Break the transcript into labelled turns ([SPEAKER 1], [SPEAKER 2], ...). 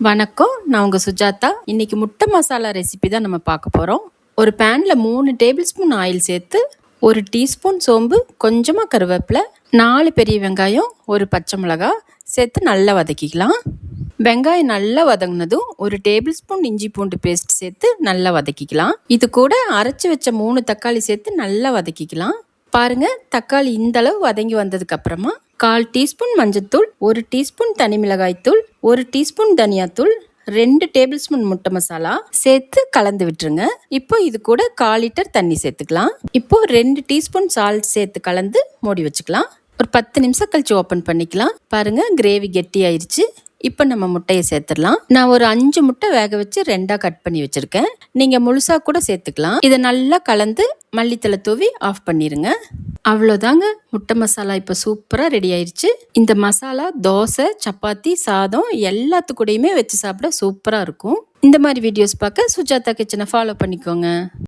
[SPEAKER 1] வணக்கம். நான் உங்க சுஜாதா. இன்னைக்கு முட்டை மசாலா ரெசிபி தான் நம்ம பார்க்க போறோம். ஒரு பேன்ல 3 டேபிள் ஸ்பூன் ஆயில் சேர்த்து, 1 டீஸ்பூன் சோம்பு, கொஞ்சமா கருவேப்பிலை, 4 பெரிய வெங்காயம், 1 பச்சை மிளகாய் சேர்த்து நல்லா வதக்கிக்கலாம். வெங்காயம் நல்லா வதங்கினதும் 1 டேபிள் ஸ்பூன் இஞ்சி பூண்டு பேஸ்ட் சேர்த்து நல்லா வதக்கிக்கலாம். இது கூட அரைச்சி வச்ச 3 தக்காளி சேர்த்து நல்லா வதக்கிக்கலாம். பாருங்க, தக்காளி இந்த அளவு வதங்கி வந்ததுக்கு அப்புறமா 1/4 டீஸ்பூன் மஞ்சத்தூள், 1 டீஸ்பூன் தனி மிளகாய் தூள், 1 டீஸ்பூன் தனியாத்தூள், 2 டேபிள் ஸ்பூன் முட்டை மசாலா சேர்த்து கலந்து விட்டுருங்க. இப்போ இது கூட 1/4 லிட்டர் தண்ணி சேர்த்துக்கலாம். இப்போ 2 டீஸ்பூன் சால்ட் சேர்த்து கலந்து மூடி வச்சுக்கலாம். ஒரு 10 நிமிஷம் கழிச்சு ஓப்பன் பண்ணிக்கலாம். பாருங்க, கிரேவி கெட்டி ஆயிடுச்சு. இப்போ நம்ம முட்டையை சேர்த்துடலாம். நான் ஒரு 5 முட்டை வேக வச்சு 2ஆ கட் பண்ணி வச்சிருக்கேன். நீங்க முழுசா கூட சேர்த்துக்கலாம். இதை நல்லா கலந்து மல்லித்தலை தூவி ஆஃப் பண்ணிருங்க. அவ்வளோதாங்க, முட்டை மசாலா இப்போ சூப்பராக ரெடி ஆயிடுச்சு. இந்த மசாலா தோசை, சப்பாத்தி, சாதம் எல்லாத்துக்கூடையுமே வச்சு சாப்பிட சூப்பராக இருக்கும். இந்த மாதிரி வீடியோஸ் பார்க்க சுஜாதா கிச்சனை ஃபாலோ பண்ணிக்கோங்க.